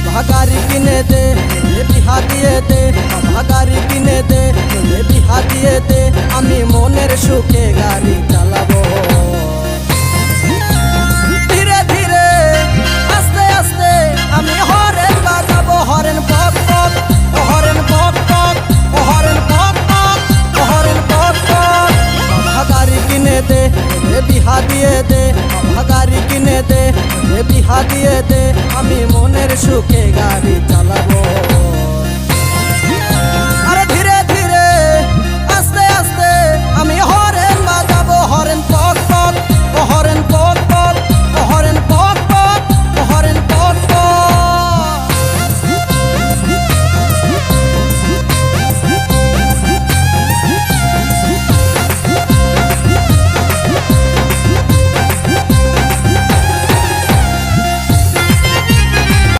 বাবা গাড়ি কিনে দে, বিহা দিয়ে দে, বাবা গাড়ি কিনে দে, বিহা দিয়ে দে, আমি মনের সুখে গাড়ি চালাবো। ধীরে ধীরে আস্তে আস্তে আমি হরেন বাজাবো, হরেন পক পক, হরেন পক পক, হরেন পক পক, হরেন পক পক। বাবা গাড়ি কিনে দে, বিহা দিয়ে দে, বাবা গাড়ি কিনে দে, বিহা দিয়ে দে, আমি মনের সুখে